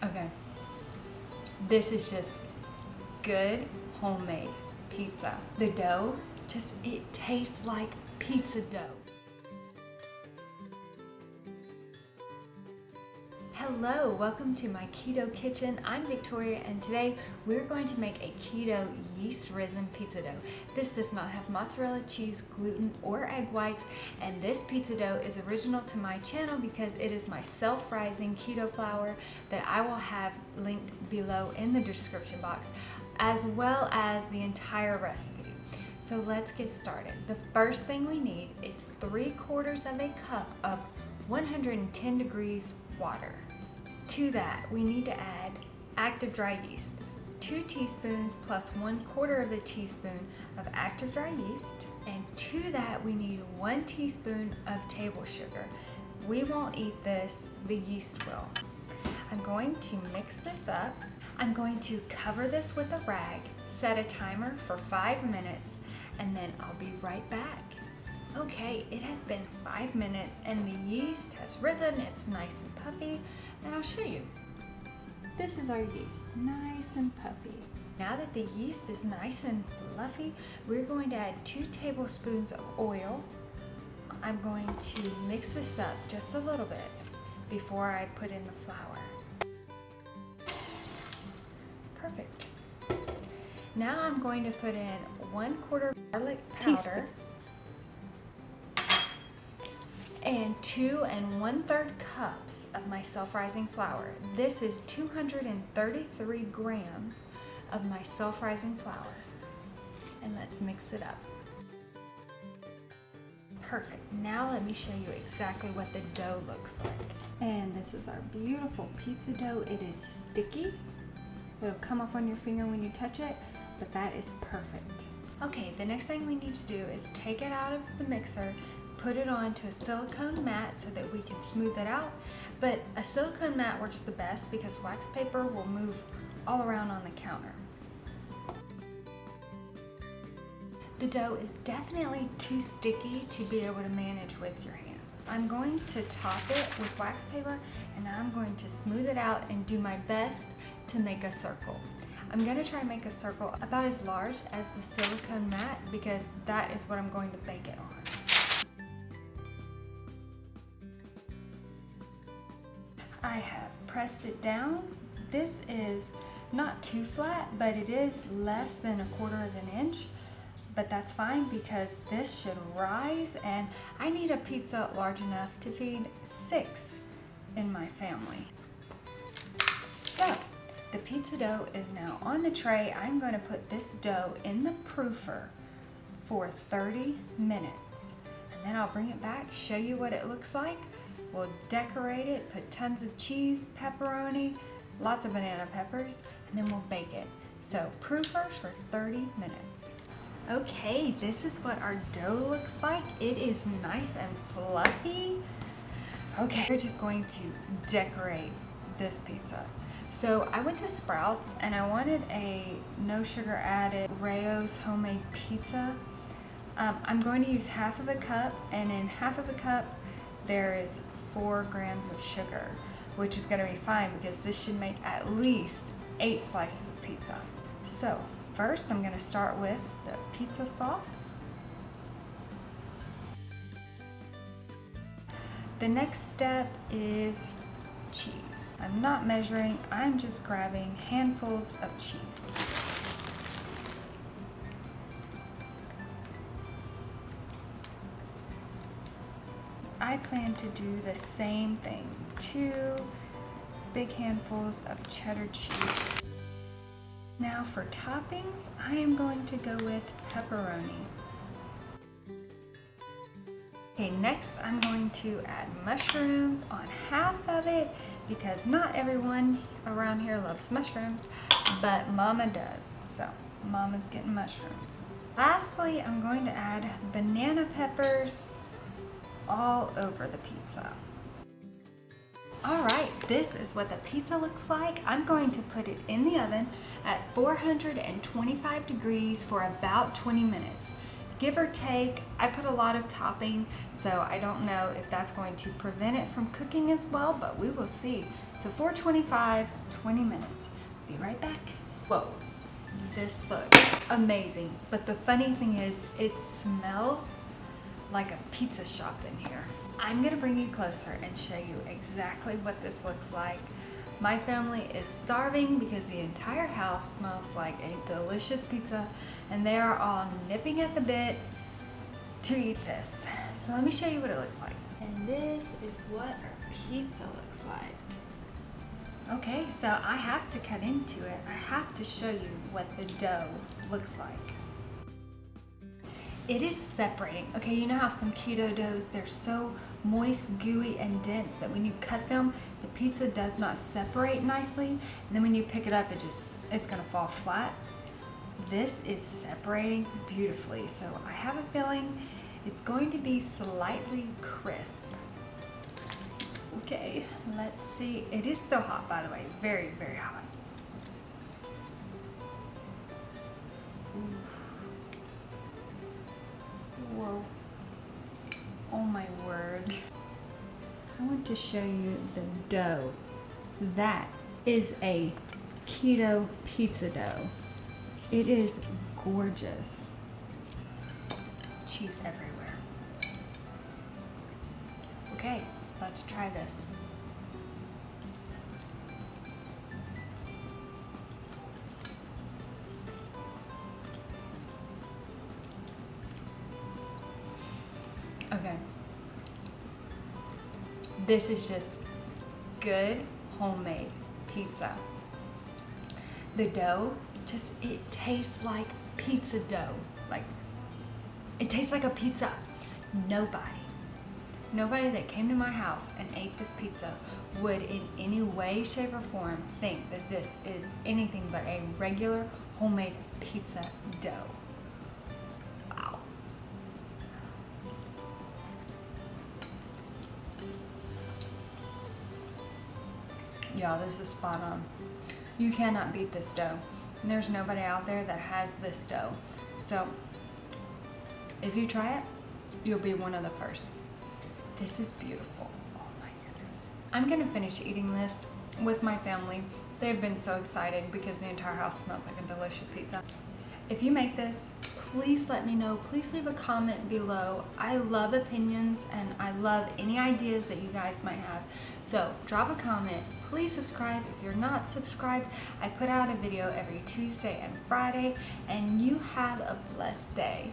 Okay, this is just good homemade pizza. The dough, it tastes like pizza dough. Hello, welcome to my keto kitchen. I'm Victoria and today we're going to make a keto yeast risen pizza dough. This does not have mozzarella cheese, gluten, or egg whites, and this pizza dough is original to my channel because it is my self-rising keto flour that I will have linked below in the description box, as well as the entire recipe. So let's get started. The first thing we need is 3/4 of a cup of 110 degrees water. To that, we need to add active dry yeast, 2 teaspoons plus 1/4 of a teaspoon of active dry yeast. And to that, we need 1 teaspoon of table sugar. We won't eat this, the yeast will. I'm going to mix this up. I'm going to cover this with a rag, set a timer for 5 minutes, and then I'll be right back. Okay, it has been 5 minutes and the yeast has risen. It's nice and puffy, and I'll show you. This is our yeast, nice and puffy. Now that the yeast is nice and fluffy, we're going to add 2 tablespoons of oil. I'm going to mix this up just a little bit before I put in the flour. Perfect. Now I'm going to put in 1/4 garlic powder and 2 1/3 cups of my self-rising flour. This is 233 grams of my self-rising flour. And let's mix it up. Perfect. Now let me show you exactly what the dough looks like. And this is our beautiful pizza dough. It is sticky. It'll come off on your finger when you touch it, but that is perfect. Okay, the next thing we need to do is take it out of the mixer, put it onto a silicone mat so that we can smooth it out. But a silicone mat works the best because wax paper will move all around on the counter. The dough is definitely too sticky to be able to manage with your hands. I'm going to top it with wax paper and I'm going to smooth it out and do my best to make a circle. I'm going to try and make a circle about as large as the silicone mat because that is what I'm going to bake it on. I have pressed it down. This is not too flat, but it is less than 1/4 of an inch. But that's fine because this should rise, and I need a pizza large enough to feed 6 in my family. So the pizza dough is now on the tray. I'm going to put this dough in the proofer for 30 minutes. And then I'll bring it back, show you what it looks like. We'll decorate it, put tons of cheese, pepperoni, lots of banana peppers, and then we'll bake it. So proofer for 30 minutes. Okay, this is what our dough looks like. It is nice and fluffy. Okay, we're just going to decorate this pizza. So I went to Sprouts and I wanted a no sugar added Rao's homemade pizza. I'm going to use 1/2 cup, and in 1/2 cup there is 4 grams of sugar, which is going to be fine because this should make at least 8 slices of pizza. So first I'm going to start with the pizza sauce. The next step is cheese. I'm not measuring, I'm just grabbing handfuls of cheese. I plan to do the same thing, 2 big handfuls of cheddar cheese. Now for toppings, I am going to go with pepperoni. Okay, next I'm going to add mushrooms on 1/2 of it because not everyone around here loves mushrooms, but Mama does, so Mama's getting mushrooms. Lastly, I'm going to add banana peppers all over the pizza. Alright, this is what the pizza looks like. I'm going to put it in the oven at 425 degrees for about 20 minutes. Give or take. I put a lot of topping, so I don't know if that's going to prevent it from cooking as well, but we will see. So 425, 20 minutes. Be right back. Whoa, this looks amazing. But the funny thing is, it smells like a pizza shop in here. I'm gonna bring you closer and show you exactly what this looks like. My family is starving because the entire house smells like a delicious pizza, and they are all nipping at the bit to eat this. So let me show you what it looks like. And this is what our pizza looks like. Okay, so I have to cut into it. I have to show you what the dough looks like. It is separating. Okay, you know how some keto doughs, they're so moist, gooey, and dense that when you cut them, the pizza does not separate nicely. And then when you pick it up, it's gonna fall flat. This is separating beautifully. So I have a feeling it's going to be slightly crisp. Okay, let's see. It is still hot, by the way. Very, very hot. Whoa. Oh my word. I want to show you the dough. That is a keto pizza dough. It is gorgeous. Cheese everywhere. Okay, let's try this. Okay. This is just good homemade pizza. The dough, it tastes like pizza dough. Like, it tastes like a pizza. Nobody that came to my house and ate this pizza would in any way, shape, or form think that this is anything but a regular homemade pizza dough. Wow. Y'all, this is spot on. You cannot beat this dough. And there's nobody out there that has this dough. So if you try it, you'll be one of the first. This is beautiful. Oh my goodness. I'm gonna finish eating this with my family. They've been so excited because the entire house smells like a delicious pizza. If you make this, please let me know. Please leave a comment below. I love opinions and I love any ideas that you guys might have. So drop a comment. Please subscribe if you're not subscribed. I put out a video every Tuesday and Friday, and you have a blessed day.